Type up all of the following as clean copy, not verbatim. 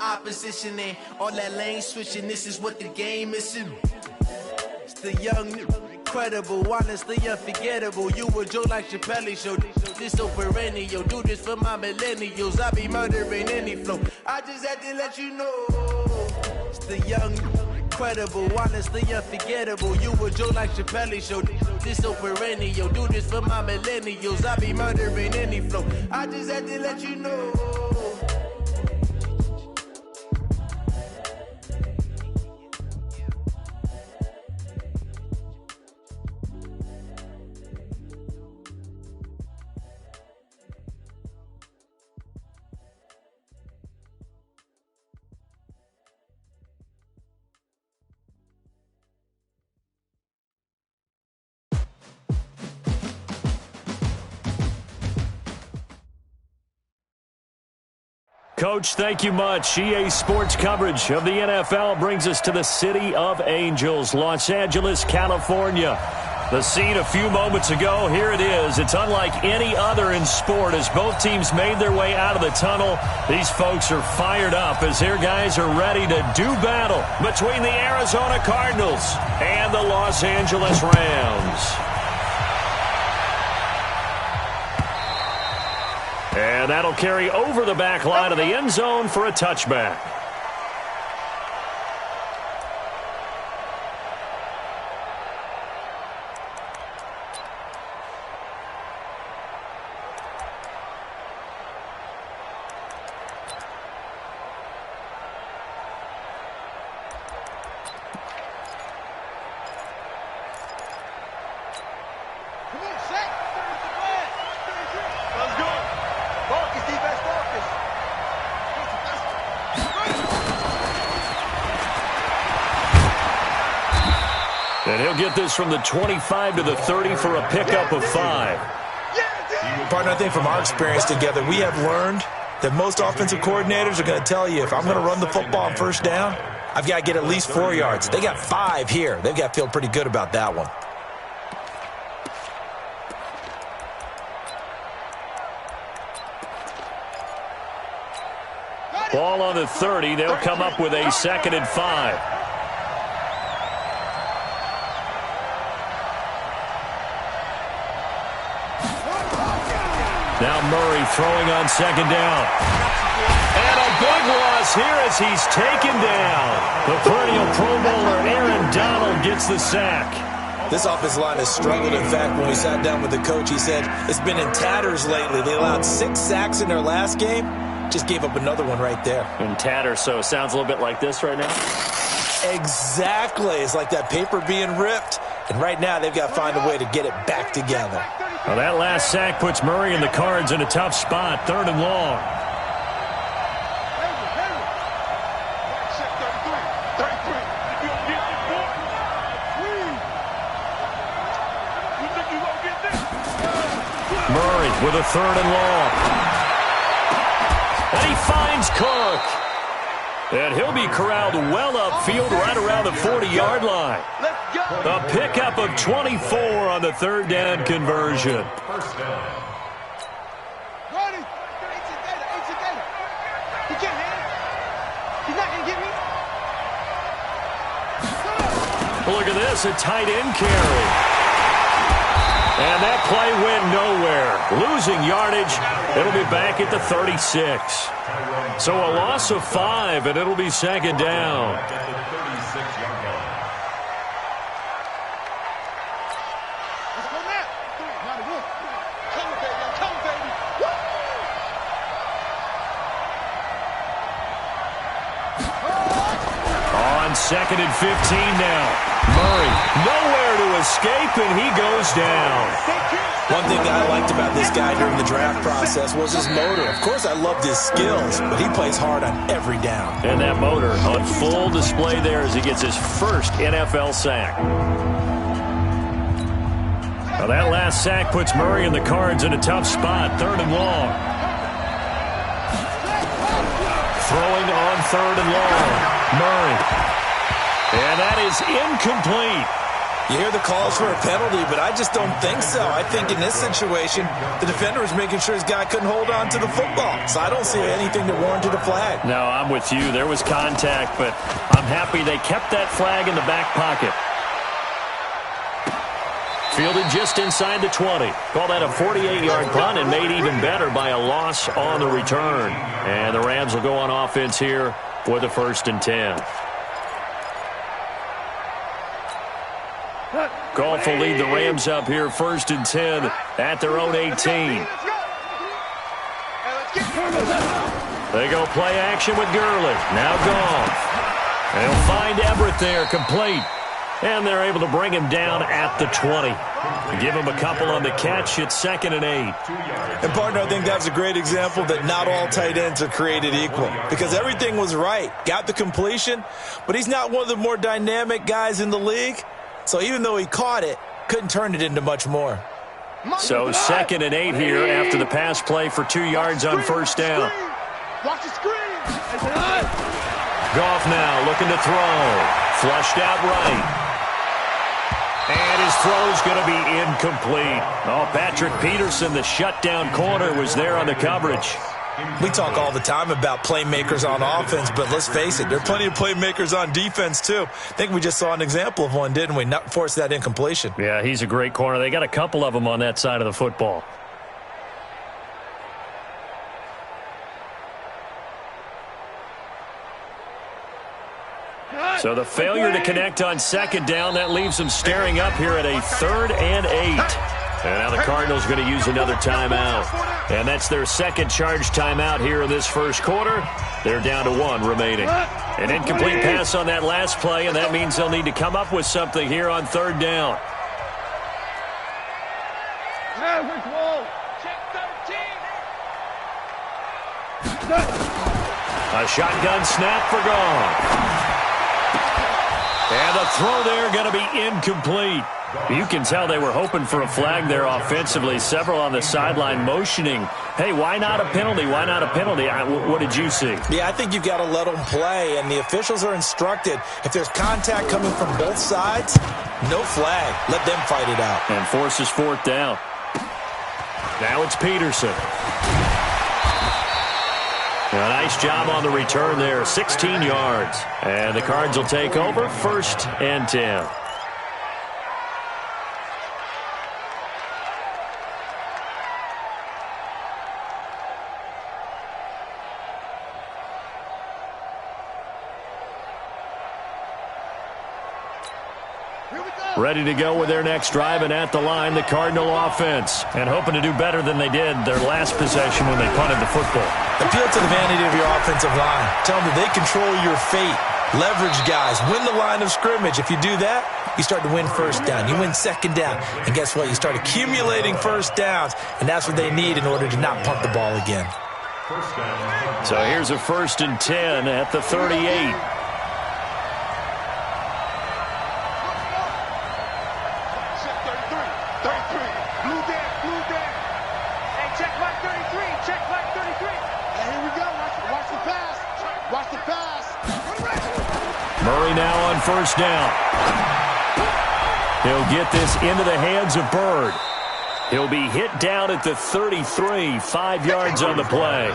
opposition and all that lane switching. This is what the game is. It's the young, incredible, honestly unforgettable. You a joke like Chappelle show. This so perennial. Do this for my millennials. I be murdering any flow. I just had to let you know. It's the young, incredible, honestly unforgettable. You a joke like Chappelle show. This so perennial. Do this for my millennials. I be murdering any flow. I just had to let you know. Coach, thank you much. EA Sports coverage of the NFL brings us to the City of Angels, Los Angeles, California. The scene a few moments ago, here it is. It's unlike any other in sport as both teams made their way out of the tunnel. These folks are fired up as their guys are ready to do battle between the Arizona Cardinals and the Los Angeles Rams. And that'll carry over the back line of the end zone for a touchback. And he'll get this from the 25 to the 30 for a pickup of 5. Partner, I think from our experience together, we have learned that most offensive coordinators are going to tell you, if I'm going to run the football on first down, I've got to get at least 4 yards. They got 5 here. They've got to feel pretty good about that one. Ball on the 30. They'll come up with a 2nd and 5. Now Murray throwing on 2nd down. And a big loss here as he's taken down. The perennial Pro Bowler Aaron Donald gets the sack. This offensive line has struggled. In fact, when we sat down with the coach, he said it's been in tatters lately. They allowed 6 sacks in their last game. Just gave up another one right there. In tatters, so it sounds a little bit like this right now? Exactly. It's like that paper being ripped. And right now they've got to find a way to get it back together. Well, that last sack puts Murray and the Cards in a tough spot, 3rd and long. Murray with a 3rd and long. And he finds Cook. And he'll be corralled well upfield right around the 40-yard line. A pickup of 24 on the 3rd down conversion. First down. Look at this, a tight end carry. And that play went nowhere. Losing yardage, it'll be back at the 36. So a loss of 5, and it'll be 2nd down. On 2nd and 15 now. Murray nowhere to escape, and he goes down. One thing that I liked about this guy during the draft process was his motor. Of course, I loved his skills, but he plays hard on every down. And that motor on full display there as he gets his first NFL sack. Now that last sack puts Murray and the Cards in a tough spot, 3rd and long. Throwing on 3rd and long. Murray. And that is incomplete. You hear the calls for a penalty, but I just don't think so. I think in this situation, the defender was making sure his guy couldn't hold on to the football. So I don't see anything that warranted a flag. No, I'm with you. There was contact, but I'm happy they kept that flag in the back pocket. Fielded just inside the 20. Call that a 48-yard punt and made even better by a loss on the return. And the Rams will go on offense here for the 1st and 10. Goff will lead the Rams up here 1st and 10 at their own 18. They go play action with Gurley. Now Goff. They'll find Everett there, complete. And they're able to bring him down at the 20. Give him a couple on the catch. It's 2nd and 8. And, partner, I think that's a great example that not all tight ends are created equal. Because everything was right. Got the completion, but he's not one of the more dynamic guys in the league. So even though he caught it, couldn't turn it into much more. So 2nd and 8 here after the pass play for 2 yards on 1st down. Watch the screen. Goff now looking to throw. Flushed out right. And his throw's going to be incomplete. Oh, Patrick Peterson, the shutdown corner, was there on the coverage. We talk all the time about playmakers on offense, but let's face it, there are plenty of playmakers on defense, too. I think we just saw an example of one, didn't we? Not force that incompletion. Yeah, he's a great corner. They got a couple of them on that side of the football. So the failure to connect on 2nd down, that leaves them staring up here at a 3rd and 8. And now the Cardinals are going to use another timeout. And that's their 2nd charge timeout here in this 1st quarter. They're down to 1 remaining. An incomplete pass on that last play, and that means they'll need to come up with something here on 3rd down. A shotgun snap for Goff. And the throw there going to be incomplete. You can tell they were hoping for a flag there offensively. Several on the sideline motioning, hey, why not a penalty? Why not a penalty? What did you see? Yeah, I think you've got to let them play, and the officials are instructed, if there's contact coming from both sides, no flag. Let them fight it out. And forces 4th down. Now it's Peterson. A nice job on the return there, 16 yards. And the Cards will take over 1st and 10. Ready to go with their next drive, and at the line, the Cardinal offense. And hoping to do better than they did their last possession when they punted the football. Appeal to the vanity of your offensive line. Tell them that they control your fate. Leverage guys. Win the line of scrimmage. If you do that, you start to win 1st down. You win 2nd down. And guess what? You start accumulating 1st downs, and that's what they need in order to not punt the ball again. So here's a 1st and 10 at the 38. Murray now on 1st down. He'll get this into the hands of Bird. He'll be hit down at the 33, 5 yards on the play.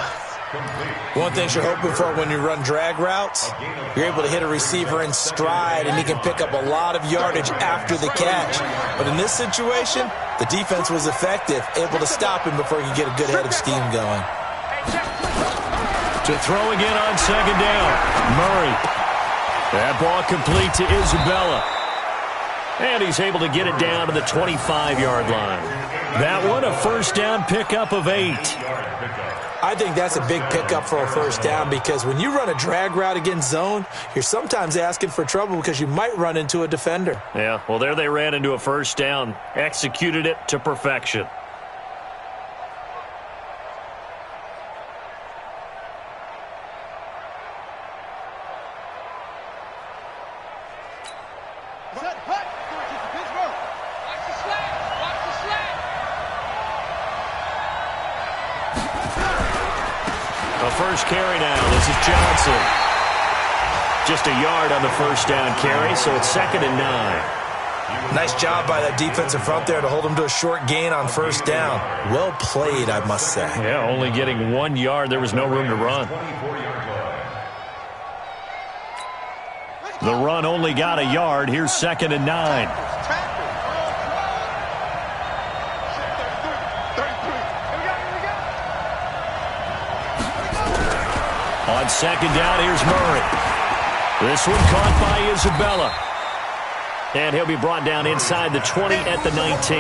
One thing you're hoping for when you run drag routes, you're able to hit a receiver in stride, and he can pick up a lot of yardage after the catch. But in this situation, the defense was effective, able to stop him before he could get a good head of steam going. To throw again on 2nd down, Murray. That ball complete to Isabella. And he's able to get it down to the 25-yard line. That one, a 1st down pickup of 8. I think that's a big pickup for a 1st down, because when you run a drag route against zone, you're sometimes asking for trouble because you might run into a defender. Yeah, well, there they ran into a 1st down. Executed it to perfection. First carry now. This is Johnson. Just a yard on the 1st down carry, so it's 2nd and 9. Nice job by that defensive front there to hold him to a short gain on first down. Well played, I must say. Yeah, only getting 1 yard. There was no room to run. The run only got a yard. Here's 2nd and 9. On 2nd down, here's Murray. This one caught by Isabella. And he'll be brought down inside the 20 at the 19.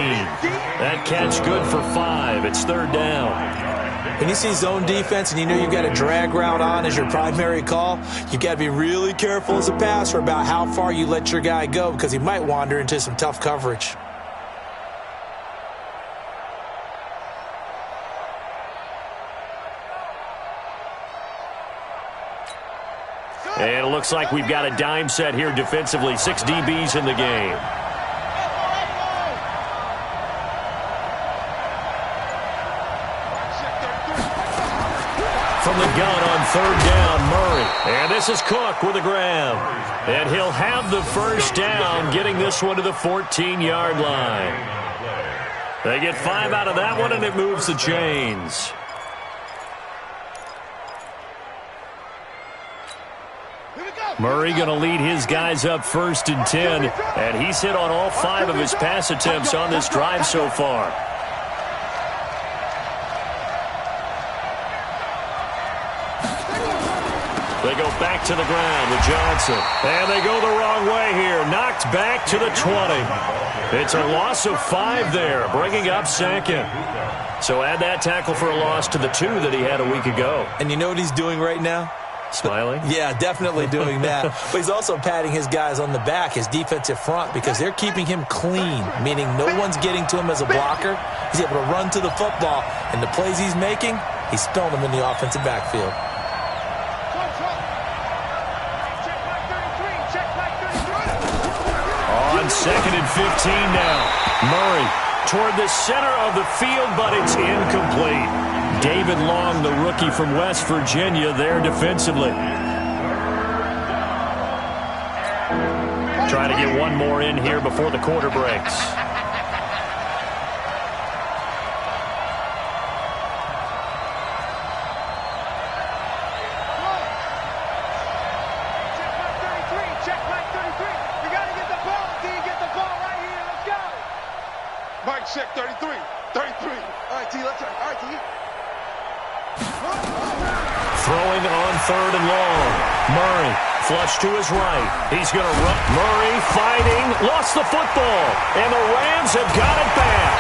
That catch good for 5. It's 3rd down. When you see zone defense and you know you've got a drag route on as your primary call, you've got to be really careful as a passer about how far you let your guy go because he might wander into some tough coverage. And it looks like we've got a dime set here defensively. 6 DBs in the game. From the gun on 3rd down, Murray. And this is Cook with a grab. And he'll have the first down, getting this one to the 14-yard line. They get 5 out of that one, and it moves the chains. Murray going to lead his guys up 1st and 10, and he's hit on all 5 of his pass attempts on this drive so far. They go back to the ground with Johnson, and they go the wrong way here. Knocked back to the 20. It's a loss of 5 there, bringing up 2nd. So add that tackle for a loss to the 2 that he had a week ago. And you know what he's doing right now? Smiling? Yeah, definitely doing that. But he's also patting his guys on the back, his defensive front, because they're keeping him clean, meaning no one's getting to him as a blocker. He's able to run to the football, and the plays he's making, he's spilling them in the offensive backfield. On 2nd and 15 now. Murray toward the center of the field, but it's incomplete. David Long, the rookie from West Virginia, there defensively. Trying to get one more in here before the quarter breaks. Mike, check 33. 33. All right, T, let's turn. All right, T. Throwing on 3rd and long. Murray, flush to his right. He's going to run. Murray fighting. Lost the football. And the Rams have got it back.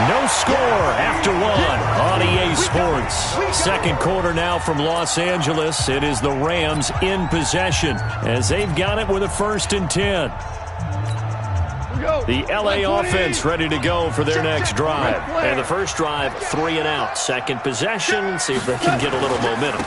No score after 1 on EA Sports. 2nd quarter now from Los Angeles. It is the Rams in possession as they've got it with a 1st and 10. The LA offense ready to go for their next drive. And the first drive, 3 and out. 2nd possession, see if they can get a little momentum.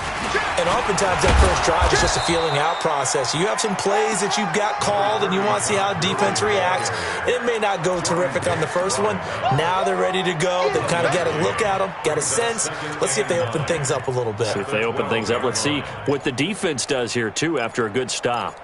And oftentimes that first drive is just a feeling out process. You have some plays that you've got called and you want to see how defense reacts. It may not go terrific on the first one. Now they're ready to go. They've kind of got a look at them, got a sense. Let's see if they open things up a little bit. See if they open things up. Let's see what the defense does here, too, after a good stop.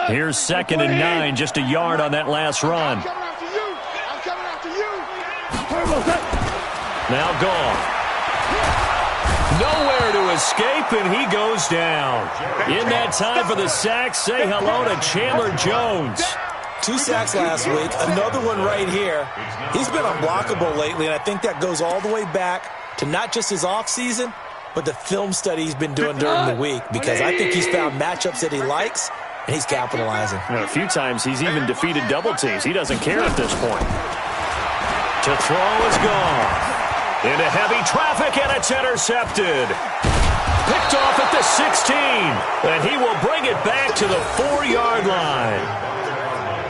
Here's 2nd and 9, just a yard on that last run. I'm coming after you. Now gone. Nowhere to escape, and he goes down. In that time for the sack, say hello to Chandler Jones. 2 sacks last week, another one right here. He's been unblockable lately, and I think that goes all the way back to not just his offseason, but the film study he's been doing during the week, because I think he's found matchups that he likes, and he's capitalizing. And a few times he's even defeated double teams. He doesn't care at this point. To throw is gone. Into heavy traffic, and it's intercepted. Picked off at the 16. And he will bring it back to the 4-yard line.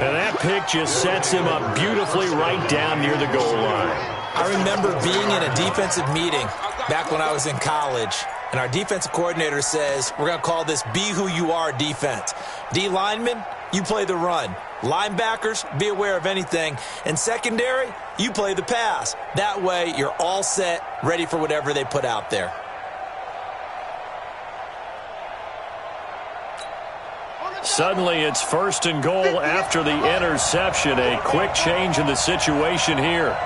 And that pick just sets him up beautifully right down near the goal line. I remember being in a defensive meeting back when I was in college, and our defensive coordinator says, we're going to call this Be Who You Are defense. D linemen, you play the run. Linebackers, be aware of anything. And secondary, you play the pass. That way, you're all set, ready for whatever they put out there. Suddenly, it's 1st and goal after the interception. A quick change in the situation here.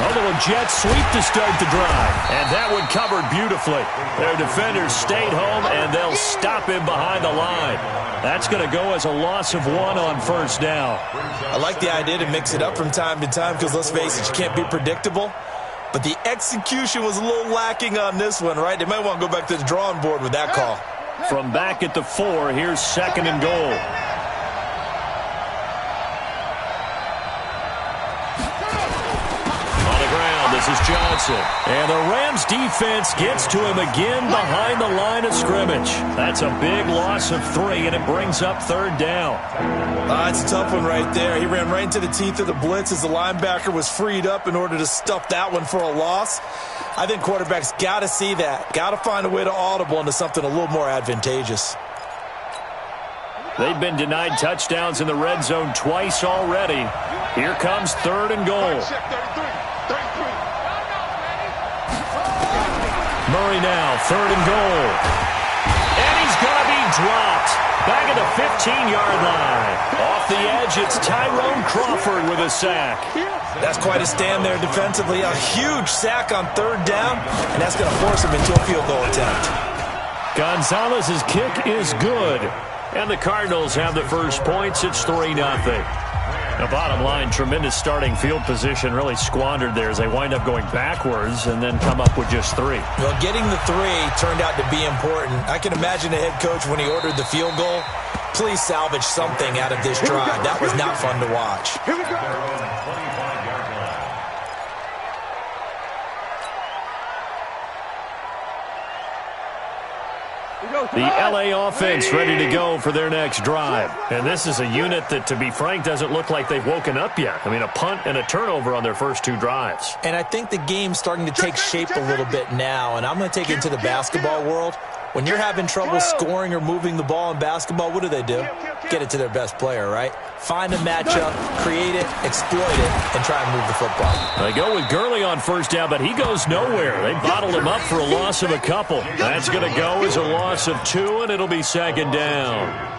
A little jet sweep to start the drive. And that one covered beautifully. Their defenders stayed home, and they'll stop him behind the line. That's going to go as a loss of 1 on 1st down. I like the idea to mix it up from time to time because, let's face it, you can't be predictable. But the execution was a little lacking on this one, right? They might want to go back to the drawing board with that call. From back at the 4, here's 2nd and goal. On the ground, this is Johnson. And the Rams defense gets to him again behind the line of scrimmage. That's a big loss of 3, and it brings up 3rd down. It's a tough one right there. He ran right into the teeth of the blitz as the linebacker was freed up in order to stuff that one for a loss. I think quarterbacks got to see that. Got to find a way to audible into something a little more advantageous. They've been denied touchdowns in the red zone twice already. Here comes 3rd and goal. Murray now, 3rd and goal. And he's going to be dropped. Back at the 15-yard line. Off the edge, it's Tyrone Crawford with a sack. That's quite a stand there defensively. A huge sack on 3rd down, and that's going to force him into a field goal attempt. Gonzalez's kick is good. And the Cardinals have the first points. It's 3-0. The bottom line, tremendous starting field position, really squandered there as they wind up going backwards and then come up with just 3. Well, getting the 3 turned out to be important. I can imagine the head coach when he ordered the field goal. Please salvage something out of this drive. That was not fun to watch. Here we go. The LA offense ready to go for their next drive. And this is a unit that, to be frank, doesn't look like they've woken up yet. I mean, a punt and a turnover on their first 2 drives. And I think the game's starting to take shape a little bit now. And I'm going to take it into the basketball world. When you're having trouble scoring or moving the ball in basketball, what do? Get it to their best player, right? Find a matchup, create it, exploit it, and try and move the football. They go with Gurley on 1st down, but he goes nowhere. They bottled him up for a loss of a couple. That's going to go as a loss of 2, and it'll be 2nd down.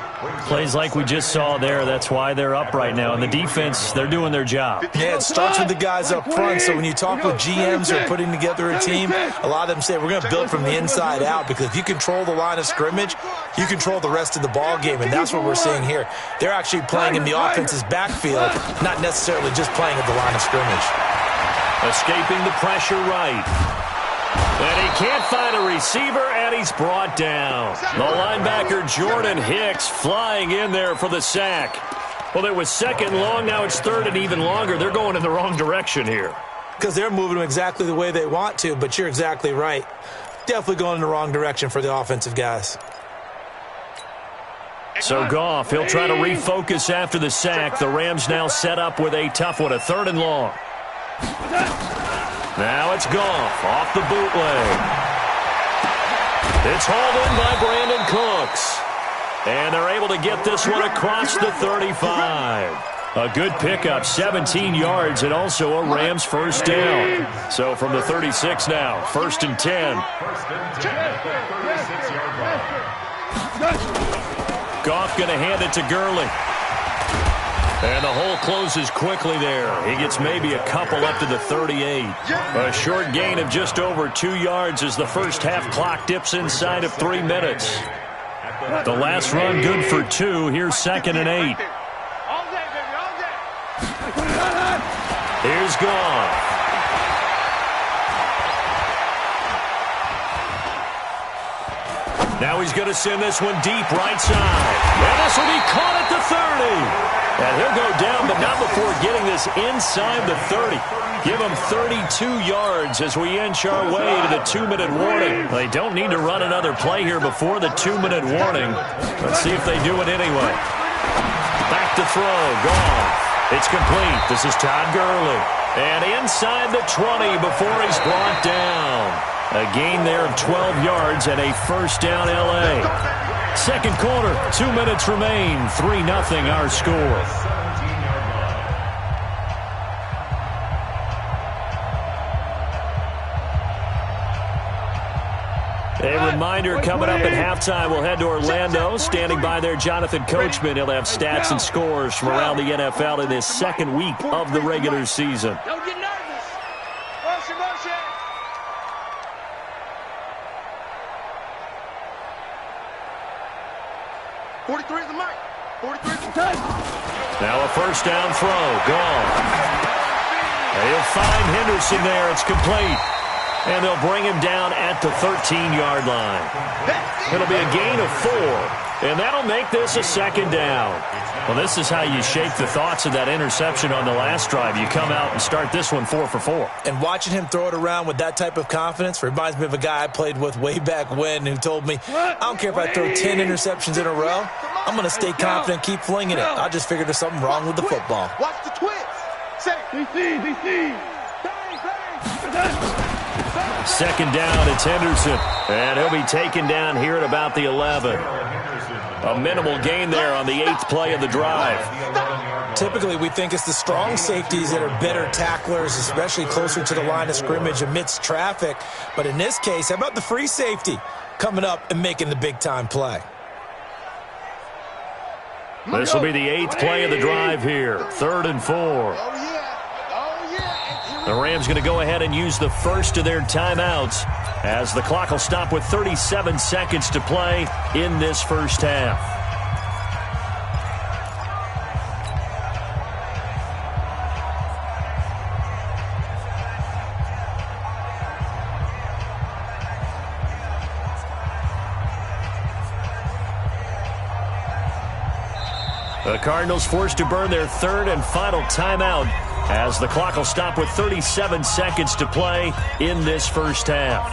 Plays like we just saw there. That's why they're up right now. And the defense, they're doing their job. Yeah, it starts with the guys up front. So when you talk with GMs who are putting together a team, a lot of them say we're going to build from the inside out, because if you control the line of scrimmage, you control the rest of the ball game. And that's what we're seeing here. They're actually playing in the offense's backfield, not necessarily just playing at the line of scrimmage. Escaping the pressure right. And he can't find a receiver, and he's brought down. The linebacker, Jordan Hicks, flying in there for the sack. Well, it was 2nd long. Now it's 3rd and even longer. They're going in the wrong direction here. Because they're moving them exactly the way they want to, but you're exactly right. Definitely going in the wrong direction for the offensive guys. So Goff, he'll try to refocus after the sack. The Rams now set up with a tough one, a 3rd and long. Now it's Goff off the bootleg. It's hauled in by Brandon Cooks. And they're able to get this one across the 35. A good pickup, 17 yards, and also a Rams first down. So from the 36 now, 1st and 10. Goff going to hand it to Gurley. And the hole closes quickly there. He gets maybe a couple up to the 38. A short gain of just over 2 yards as the first half clock dips inside of 3 minutes. The last run good for 2. Here's 2nd and 8. Here's Goff. Now he's going to send this one deep right side. And this will be caught at the 30. And he'll go down, but not before getting this inside the 30. Give him 32 yards as we inch our way to the 2-minute warning. They don't need to run another play here before the 2-minute warning. Let's see if they do it anyway. Back to throw. Goff. It's complete. This is Todd Gurley. And inside the 20 before he's brought down. A gain there of 12 yards and a first down L.A. second quarter. 2 minutes remain. 3-0 our score. A reminder, coming up at halftime, we'll head to Orlando. Standing by there, Jonathan Coachman. He'll have stats and scores from around the NFL in this second week of the regular season. Don't get nervous. Motion. 43 is the mic. 43 is the time. Now a first down throw. Gone. He'll find Henderson there. It's complete. And they'll bring him down at the 13-yard line. It'll be a gain of 4, and that'll make this a second down. Well, this is how you shape the thoughts of that interception on the last drive. You come out and start this one 4 for 4. And watching him throw it around with that type of confidence reminds me of a guy I played with way back when who told me, I don't care if I throw 10 interceptions in a row. I'm going to stay confident and keep flinging it. I just figured there's something wrong with the football. Watch the twist. Say, DC. Second down, it's Henderson. And he'll be taken down here at about the 11. A minimal gain there on the 8th play of the drive. Typically, we think it's the strong safeties that are better tacklers, especially closer to the line of scrimmage amidst traffic. But in this case, how about the free safety coming up and making the big-time play? This will be the 8th play of the drive here. 3rd and 4. The Rams going to go ahead and use the first of their timeouts as the clock will stop with 37 seconds to play in this first half. The Cardinals forced to burn their 3rd and final timeout as the clock will stop with 37 seconds to play in this first half.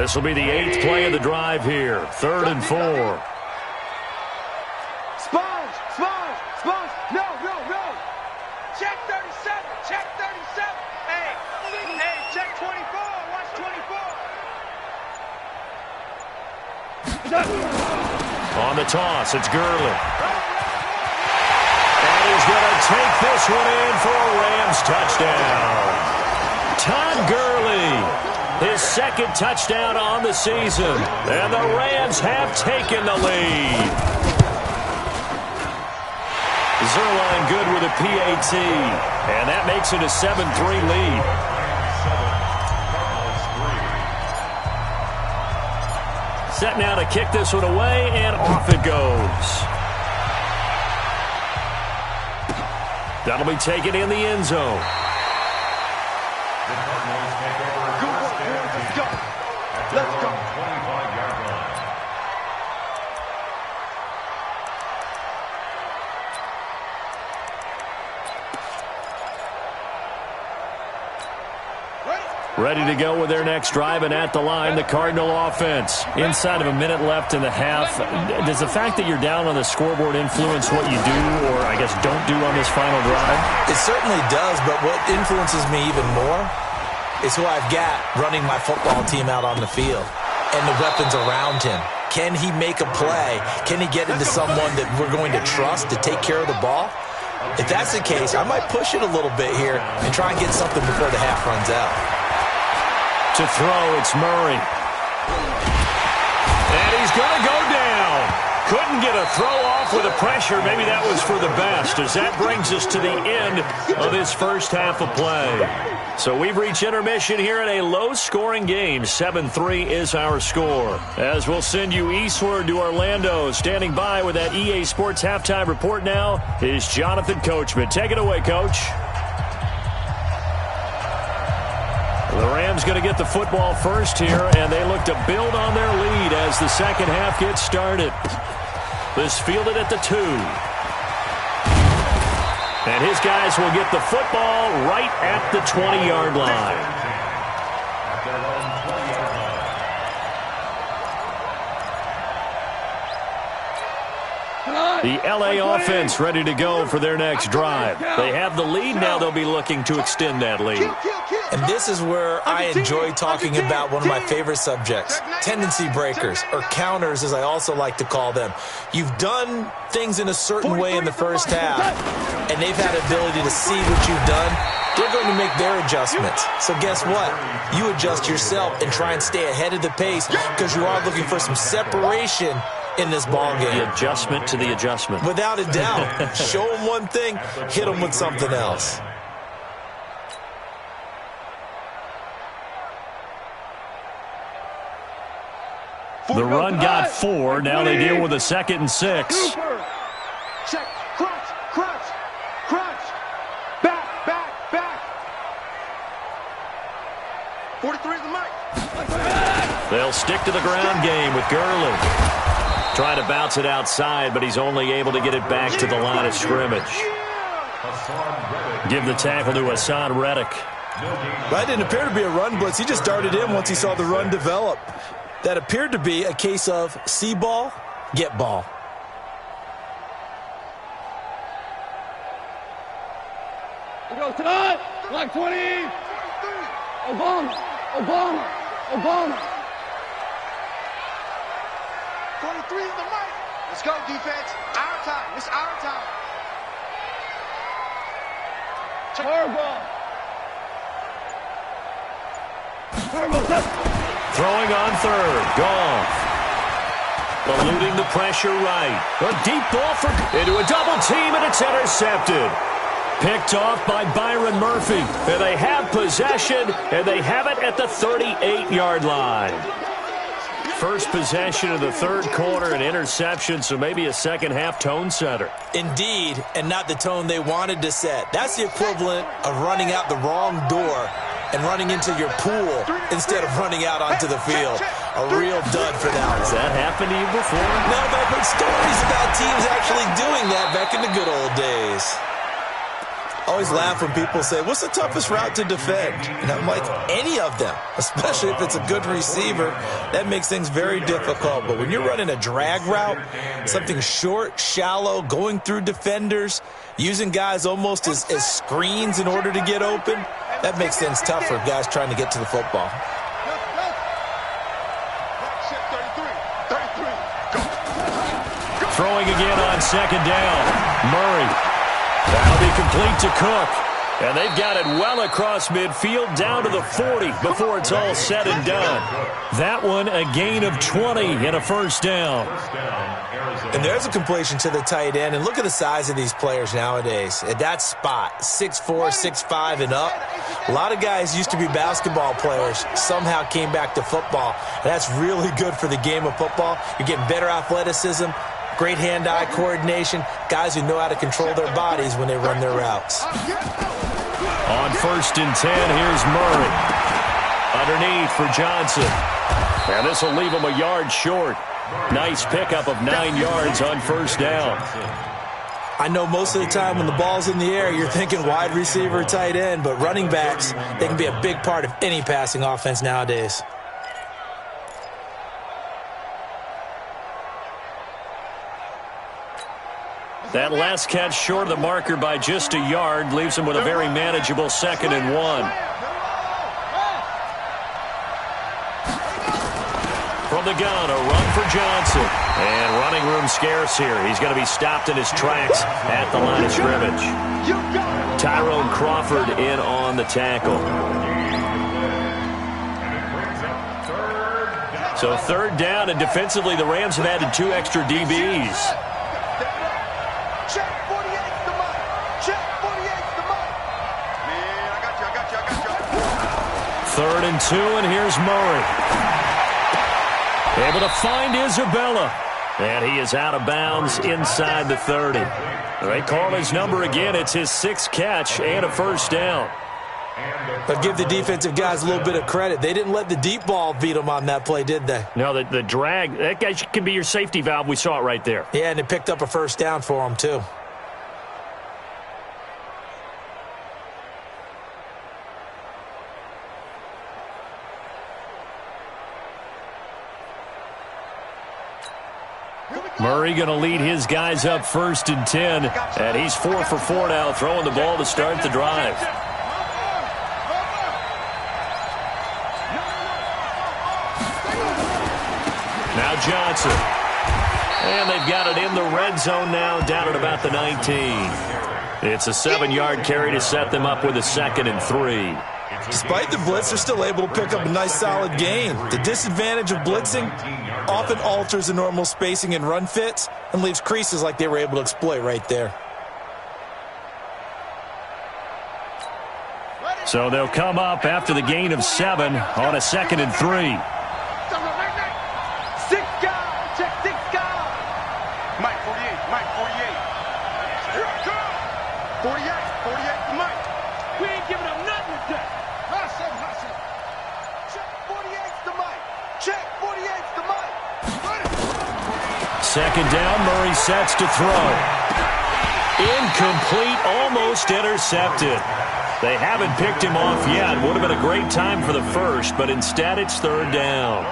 This will be the 8th play of the drive here. 3rd and 4. Check 37. Hey, check 24. Watch 24. On the toss, it's Gurley. And he's going to take this one in for a Rams touchdown. Todd Gurley, his second touchdown on the season. And the Rams have taken the lead. Zerline good with a PAT, and that makes it a 7-3 lead. Set now to kick this one away, and off it goes. That'll be taken in the end zone. Let's go. Ready to go with their next drive, and at the line, the Cardinal offense. Inside of a minute left in the half, does the fact that you're down on the scoreboard influence what you do, or I guess don't do on this final drive? It certainly does, but what influences me even more is who I've got running my football team out on the field and the weapons around him. Can he make a play? Can he get into someone that we're going to trust to take care of the ball? If that's the case, I might push it a little bit here and try and get something before the half runs out. To throw, it's Murray. And he's going to go down. Couldn't get a throw off with the pressure. Maybe that was for the best, as that brings us to the end of this first half of play. So we've reached intermission here in a low-scoring game. 7-3 is our score. As we'll send you eastward to Orlando. Standing by with that EA Sports halftime report now is Jonathan Coachman. Take it away, Coach. The Rams going to get the football first here, and they look to build on their lead as the second half gets started. This fielded at the 2. And his guys will get the football right at the 20-yard line. The LA offense ready to go for their next drive. They have the lead now. They'll be looking to extend that lead. And this is where I enjoy talking about one of my favorite subjects, tendency breakers, or counters as I also like to call them. You've done things in a certain way in the first half, and they've had ability to see what you've done. They're going to make their adjustments. So guess what? You adjust yourself and try and stay ahead of the pace because you are looking for some separation in this ball game. The adjustment to the adjustment. Without a doubt. Show them one thing, hit them with something else. The run got 4. Now they deal with a 2nd and 6. Check. Crunch. Back. 43 is the mic. They'll stick to the ground game with Gurley. Trying to bounce it outside, but he's only able to get it back to the line of scrimmage. Give the tackle to Hassan Reddick. That didn't appear to be a run blitz. He just darted in once he saw the run develop. That appeared to be a case of see ball, get ball. He goes tonight, like 20. Obama. 43 is the mic. Let's go, defense. Our time. It's our time. Throwing on 3rd. Goff. Eluding the pressure right. A deep ball into a double team, and it's intercepted. Picked off by Byron Murphy. And they have possession, and they have it at the 38-yard line. First possession of the 3rd quarter, an interception, so maybe a second-half tone setter. Indeed, and not the tone they wanted to set. That's the equivalent of running out the wrong door and running into your pool instead of running out onto the field. A real dud for that one. Has that happened to you before? No, but I've heard stories about teams actually doing that back in the good old days. I always laugh when people say, what's the toughest route to defend? And I'm like, any of them, especially if it's a good receiver. That makes things very difficult. But when you're running a drag route, something short, shallow, going through defenders, using guys almost as screens in order to get open, that makes things tough for guys trying to get to the football. Throwing again on 2nd down. Murray. That'll be complete to Cook. And they've got it well across midfield down to the 40 before it's all said and done. That one a gain of 20 and a 1st down. And there's a completion to the tight end. And look at the size of these players nowadays. At that spot, 6'4", 6'5", and up. A lot of guys used to be basketball players, somehow came back to football. And that's really good for the game of football. You're getting better athleticism, great hand-eye coordination, guys who know how to control their bodies when they run their routes. On 1st and 10, here's Murray. Underneath for Johnson. And this will leave him a yard short. Nice pickup of 9 yards on 1st down. I know most of the time when the ball's in the air, you're thinking wide receiver, tight end, but running backs, they can be a big part of any passing offense nowadays. That last catch short of the marker by just a yard leaves him with a very manageable 2nd and 1. From the gun, a run for Johnson. And running room scarce here. He's going to be stopped in his tracks at the line of scrimmage. Tyrone Crawford in on the tackle. So 3rd down, and defensively the Rams have added 2 extra DBs. 3rd and 2, and here's Murray. Able to find Isabella. And he is out of bounds inside the 30. They call his number again. It's his 6th catch and a 1st down. But give the defensive guys a little bit of credit. They didn't let the deep ball beat them on that play, did they? No, the drag, that guy can be your safety valve. We saw it right there. Yeah, and they picked up a 1st down for him, too. Murray going to lead his guys up 1st and 10, and he's 4 for 4 now, throwing the ball to start the drive. Now Johnson. And they've got it in the red zone now, down at about the 19. It's a 7-yard carry to set them up with a 2nd and 3. Despite the blitz, they're still able to pick up a nice solid gain. The disadvantage of blitzing often alters the normal spacing and run fits and leaves creases like they were able to exploit right there. So they'll come up after the gain of 7 on a 2nd and 3. Second down, Murray sets to throw. Incomplete, almost intercepted. They haven't picked him off yet. Would have been a great time for the first, but instead it's 3rd down.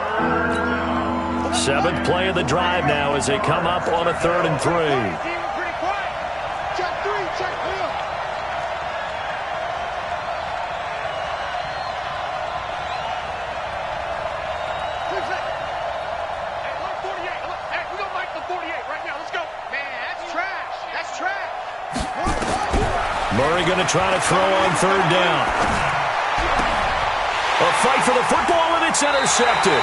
7th play of the drive now as they come up on a 3rd and 3. Murray going to try to throw on 3rd down. A fight for the football, and it's intercepted.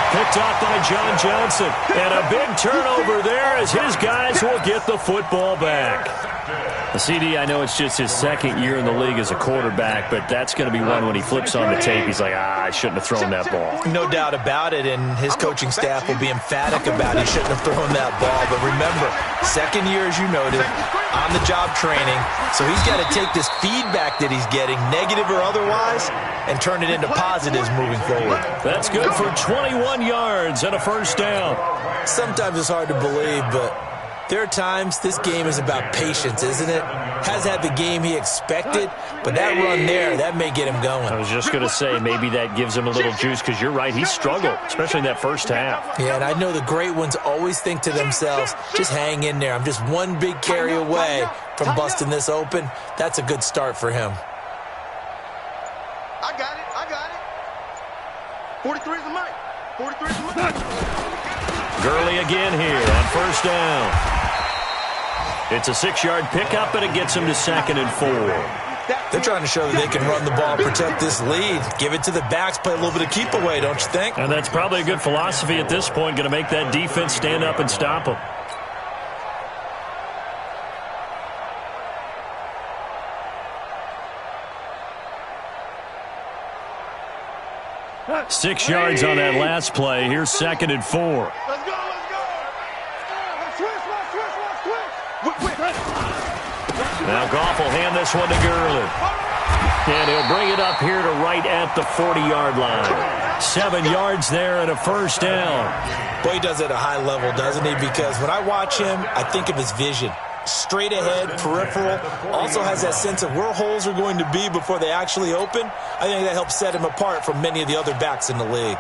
Picked off by John Johnson. And a big turnover there as his guys will get the football back. CD, I know it's just his 2nd year in the league as a quarterback, but that's going to be one when he flips on the tape. He's like, I shouldn't have thrown that ball. No doubt about it, and his coaching staff will be emphatic about he shouldn't have thrown that ball. But remember, 2nd year, as you noted, on-the-job training, so he's got to take this feedback that he's getting, negative or otherwise, and turn it into positives moving forward. That's good for 21 yards and a 1st down. Sometimes it's hard to believe, but there are times this game is about patience, isn't it? Has had the game he expected, but that run there, that may get him going. I was just going to say, maybe that gives him a little juice, because you're right, he struggled, especially in that first half. Yeah, and I know the great ones always think to themselves, just hang in there. I'm just one big carry away from busting this open. That's a good start for him. I got it. 43 is the mic. 43 is the mic. Gurley again here on 1st down. It's a 6-yard pickup, and it gets him to 2nd and 4. They're trying to show that they can run the ball, protect this lead. Give it to the backs, play a little bit of keep away, don't you think? And that's probably a good philosophy at this point, going to make that defense stand up and stop them. Six yards on that last play. Here's 2nd and 4. Let's go. Now Goff will hand this one to Gurley. And he'll bring it up here to right at the 40-yard line. 7 yards there and a 1st down. Boy, he does it at a high level, doesn't he? Because when I watch him, I think of his vision. Straight ahead, peripheral, also has that sense of where holes are going to be before they actually open. I think that helps set him apart from many of the other backs in the league.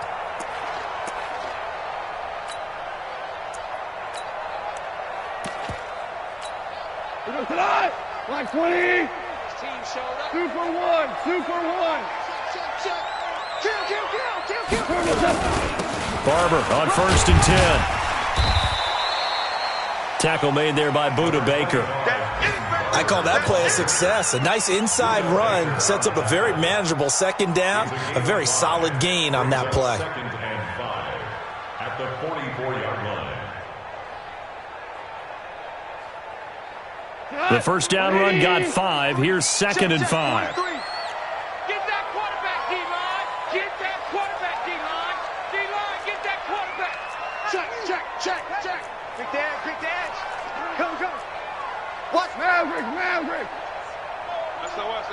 Like 20. Team showed up. 2 for 1. 2 for 1. Check. Kill. Barber on 1st and 10. Tackle made there by Budda Baker. I call that play a success. A nice inside run sets up a very manageable 2nd down. A very solid gain on that play. At the 44-yard line. The 1st down run got 5. Here's 2nd and 5. Get that quarterback, D-line. Get that quarterback, D-line. D-line, get that quarterback. Check. Quick dash. Come. Watch. Maverick. SOS.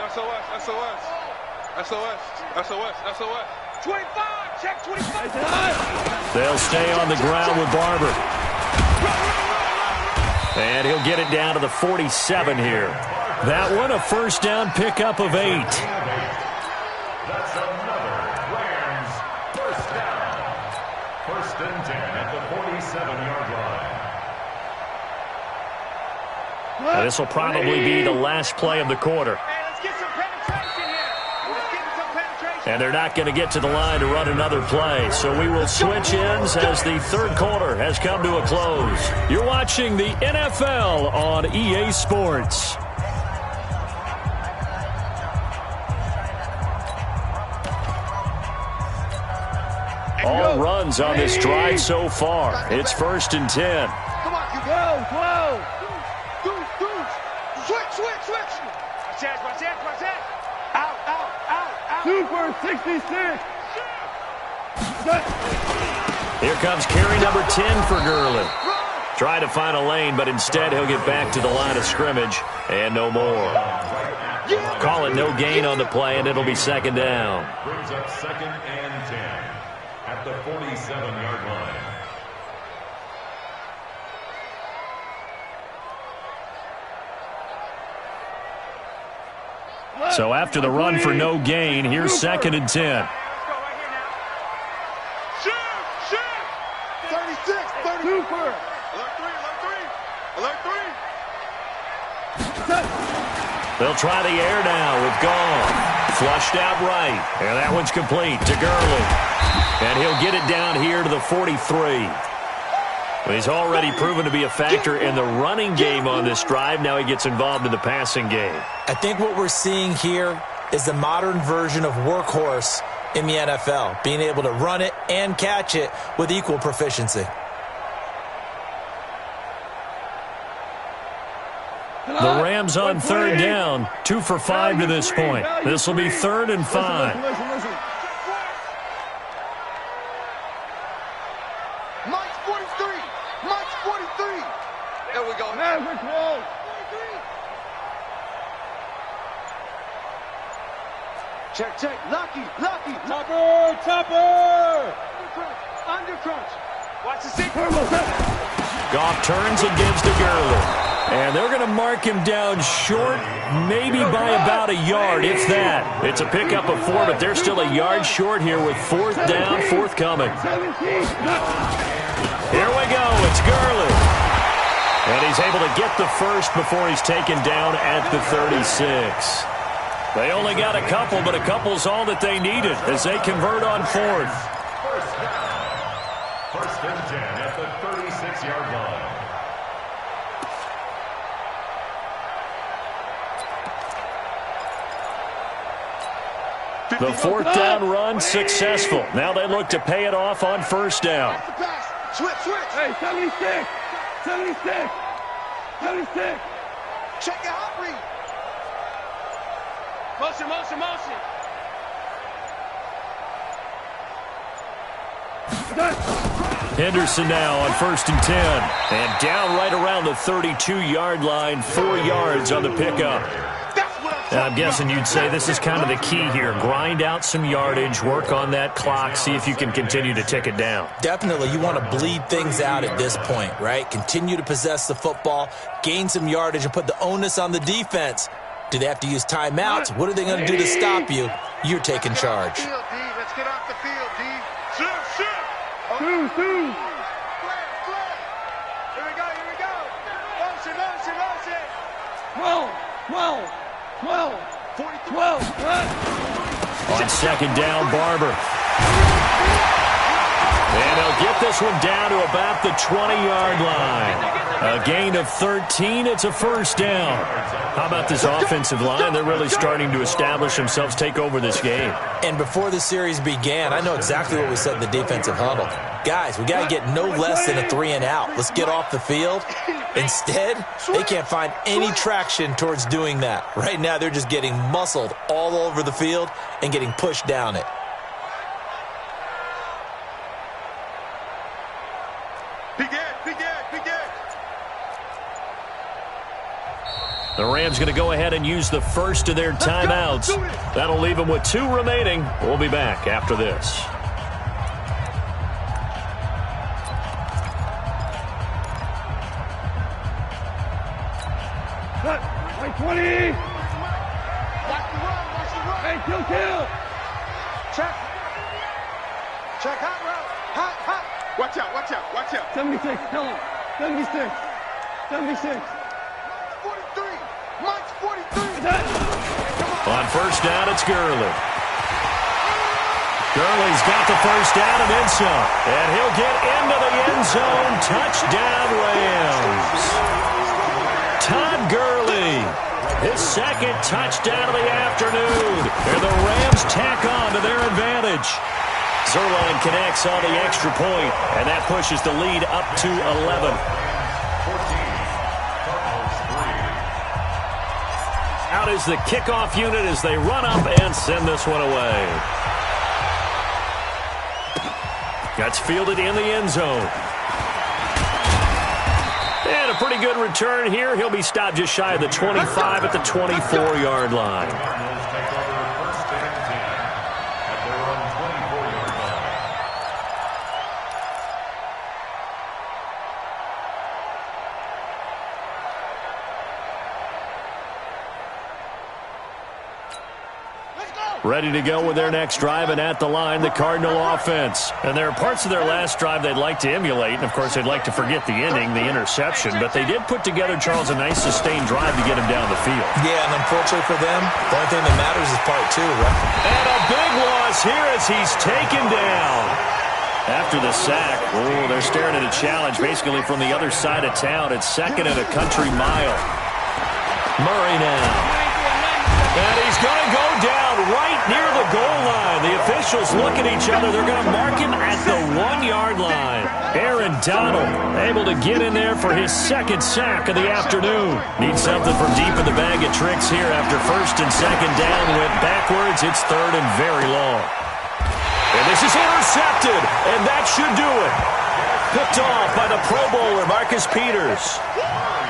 25. Check 25. They'll stay on the ground with Barber. And he'll get it down to the 47 here. That one, a 1st down pickup of 8. That's another Rams 1st down. 1st First and 10 at the 47-yard line. Now, this will probably be the last play of the quarter. And they're not going to get to the line to run another play. So we will switch ends as the third quarter has come to a close. You're watching the NFL on EA Sports. All runs on this drive so far. It's first and 10. Come on, you go. Switch. Watch that. Out. Super 66. Here comes carry number 10 for Gurley. Trying to find a lane, but instead he'll get back to the line of scrimmage and no more. Call it no gain on the play, and it'll be second down. Brings up second and 10 at the 47-yard line. So after the run for no gain, here's second and 10. Shoot. 36, 30. Super. Alert 3. They'll try the air now with Gall. Flushed out right. And that one's complete to Gurley. And he'll get it down here to the 43. Well, he's already proven to be a factor in the running game on this drive. Now he gets involved in the passing game. I think what we're seeing here is the modern version of workhorse in the NFL, being able to run it and catch it with equal proficiency. The Rams on third down, 2 for 5 to this point. This will be third and 5. Listen. Mike's 43. There we go. Maverick roll. Check. Lucky. Topper. Under crunch. Watch the secret. Goff turns and gives to Gurley. And they're going to mark him down short, maybe by about a yard, if that. It's a pickup of 4, but they're still a yard short here with fourth down, forthcoming. Here we go. It's Gurley. And he's able to get the first before he's taken down at the 36. They only got a couple, but a couple's all that they needed as they convert on fourth. First and 10 at the 36-yard line. The fourth down run successful. Now they look to pay it off on first down. Switch. Hey, 76. Check your hot read. Motion. Henderson now on first and 10. And down right around the 32-yard line, 4 yards on the pickup. And I'm guessing you'd say this is kind of the key here. Grind out some yardage, work on that clock, see if you can continue to tick it down. Definitely, you want to bleed things out at this point, right? Continue to possess the football, gain some yardage, and put the onus on the defense. Do they have to use timeouts? What are they going to do to stop you? You're taking charge. Let's get off the field, D. Shoot. Two. Here we go. Motion. 12. On second down, Barber. And they'll get this one down to about the 20-yard line. A gain of 13. It's a first down. How about this offensive line? They're really starting to establish themselves, take over this game. And before the series began, I know exactly what we said in the defensive huddle. Guys, we got to get no less than a 3-and-out. Let's get off the field. Instead, they can't find any traction towards doing that. Right now, they're just getting muscled all over the field and getting pushed down it. The Rams going to go ahead and use the first of their timeouts. That'll leave them with 2 remaining. We'll be back after this. Like 20. Watch the run. Hey, kill. Check hot route. Hot. Watch Watch out, watch out, watch out. 76, tell him. 76. 76. 43. Mike's 43. On first down, it's Gurley. Gurley's got the first down and then some. And he'll get into the end zone. Touchdown, Rams. Todd Gurley, his second touchdown of the afternoon. And the Rams tack on to their advantage. Zerline connects on the extra point, and that pushes the lead up to 11. Out is the kickoff unit as they run up and send this one away. That's fielded in the end zone. And a pretty good return here. He'll be stopped just shy of the 25 at the 24-yard line. Ready to go with their next drive, and at the line, the Cardinal offense. And there are parts of their last drive they'd like to emulate, and of course they'd like to forget the ending, the interception, but they did put together, Charles, a nice sustained drive to get him down the field. Yeah, and unfortunately for them, the only thing that matters is part two, right? And a big loss here as he's taken down. After the sack, they're staring at a challenge basically from the other side of town. It's second and a country mile. Murray now. And he's going to go down right near the goal line. The officials look at each other. They're going to mark him at the 1-yard line. Aaron Donald able to get in there for his second sack of the afternoon. Needs something from deep in the bag of tricks here after first and second down went backwards. It's third and very long. And this is intercepted, and that should do it. Picked off by the Pro Bowler, Marcus Peters.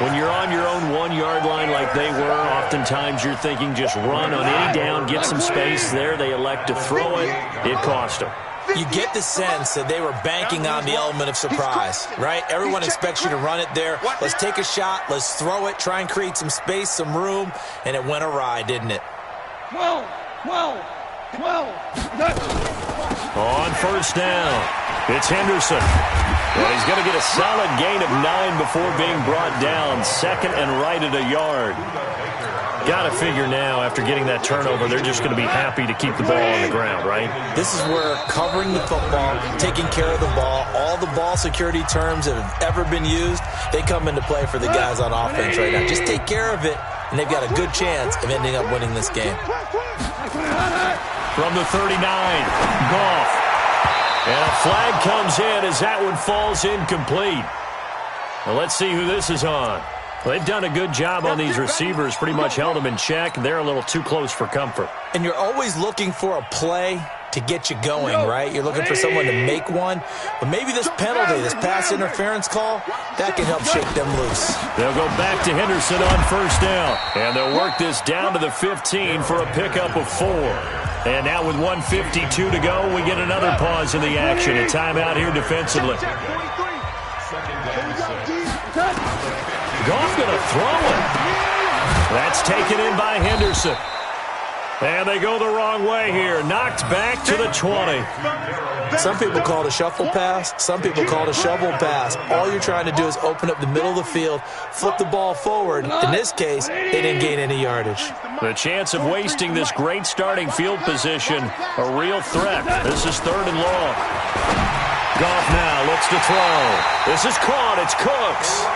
When you're on your own 1-yard line like they were, oftentimes you're thinking just run on any down, get some space there. They elect to throw it. It cost them. You get the sense that they were banking on the element of surprise, right? Everyone expects you to run it there. Let's take a shot. Let's throw it. Try and create some space, some room. And it went awry, didn't it? 12. On first down, it's Henderson. Well, he's going to get a solid gain of 9 before being brought down. Second and right at a yard. Got to figure now, after getting that turnover, they're just going to be happy to keep the ball on the ground, right? This is where covering the football, taking care of the ball, all the ball security terms that have ever been used, they come into play for the guys on offense right now. Just take care of it, and they've got a good chance of ending up winning this game. From the 39, Goff. And a flag comes in as that one falls incomplete. Well, let's see who this is on. Well, they've done a good job on these receivers, pretty much held them in check. They're a little too close for comfort. And you're always looking for a play to get you going, right? You're looking for someone to make one. But maybe this penalty, this pass interference call, that can help shake them loose. They'll go back to Henderson on first down. And they'll work this down to the 15 for a pickup of 4. And now with 1:52 to go, we get another pause in the action. A timeout here defensively. Goff going to throw it. That's taken in by Henderson. And they go the wrong way here. Knocked back to the 20. Some people call it a shuffle pass. Some people call it a shovel pass. All you're trying to do is open up the middle of the field, flip the ball forward. In this case, they didn't gain any yardage. The chance of wasting this great starting field position, a real threat. This is third and long. Goff now looks to throw. This is caught. It's Cooks.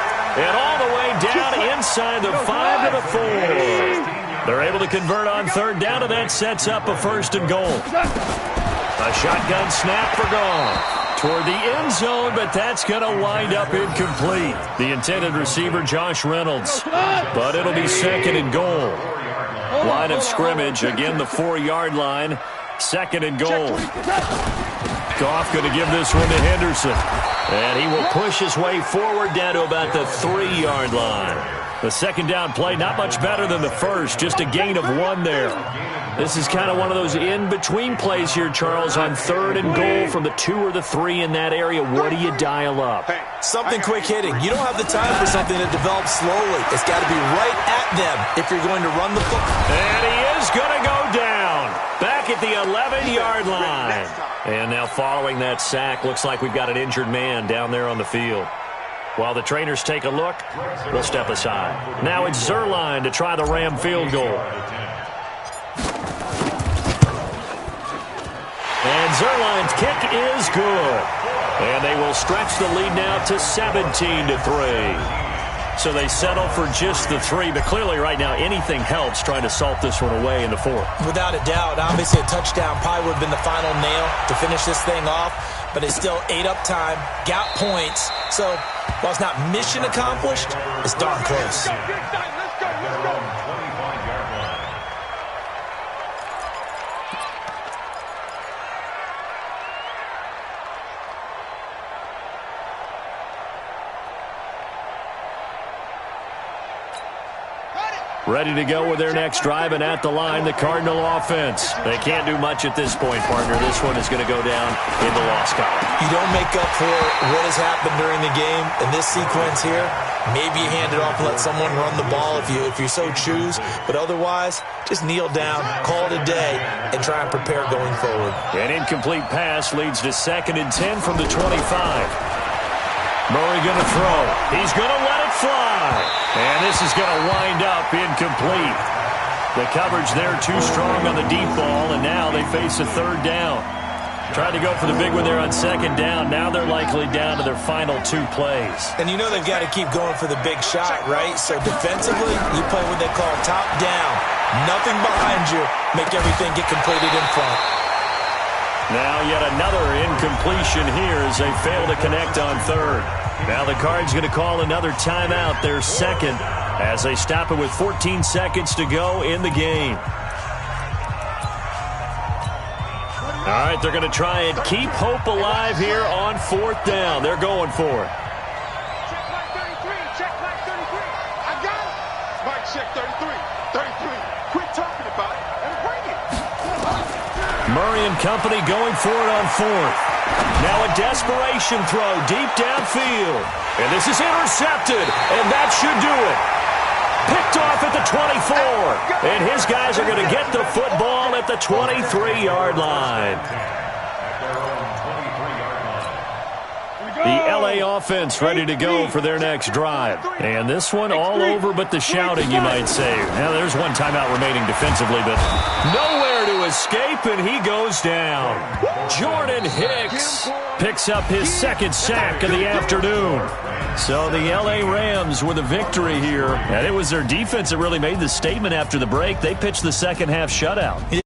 And all the way down inside the 5 to the 4. They're able to convert on third down, and that sets up a first and goal. A shotgun snap for Goff toward the end zone, but that's going to wind up incomplete. The intended receiver, Josh Reynolds. But it'll be second and goal. Line of scrimmage, again the 4-yard line. Second and goal. Goff going to give this one to Henderson. And he will push his way forward down to about the 3-yard line. The second down play, not much better than the first, just a gain of 1 there. This is kind of one of those in-between plays here, Charles, on third and goal from the 2 or the 3 in that area. What do you dial up? Something quick hitting. You don't have the time for something that develops slowly. It's got to be right at them if you're going to run the football. And he is going to go down. Back at the 11-yard line. And now following that sack, looks like we've got an injured man down there on the field. While the trainers take a look, we'll step aside. Now it's Zerline to try the Ram field goal. And Zerline's kick is good. And they will stretch the lead now to 17-3. So they settle for just the 3, but clearly right now anything helps trying to salt this one away in the 4th. Without a doubt, obviously a touchdown probably would have been the final nail to finish this thing off, but it's still ate up time, got points. So while it's not mission accomplished, it's darn close. Ready to go with their next drive, and at the line, the Cardinal offense. They can't do much at this point, partner. This one is going to go down in the loss column. You don't make up for what has happened during the game in this sequence here. Maybe you hand it off and let someone run the ball if you so choose. But otherwise, just kneel down, call it a day, and try and prepare going forward. An incomplete pass leads to 2nd and 10 from the 25. Murray going to throw. He's going to let it fly. And this is going to wind up incomplete. The coverage there too strong on the deep ball, and now they face a 3rd down. Tried to go for the big one there on 2nd down. Now they're likely down to their final 2 plays. And you know they've got to keep going for the big shot, right? So defensively, you play what they call top down. Nothing behind you. Make everything get completed in front. Now yet another incompletion here as they fail to connect on 3rd. Now the Cards going to call another timeout, their 2nd, as they stop it with 14 seconds to go in the game. All right, they're going to try and keep hope alive here on 4th down. They're going for it. Check Mike 33. Check Mike 33. I got it. Mike, check 33. 33. Quit talking about it and bring it. Murray and company going for it on 4th. Now a desperation throw deep downfield. And this is intercepted, and that should do it. Picked off at the 24. And his guys are going to get the football at the 23-yard line. The LA offense ready to go for their next drive. And this one all over but the shouting, you might say. Now there's one timeout remaining defensively, but nowhere to escape, and he goes down. Jordan Hicks picks up his 2nd sack of the afternoon. So the LA Rams with a victory here. And it was their defense that really made the statement after the break. They pitched the second half shutout.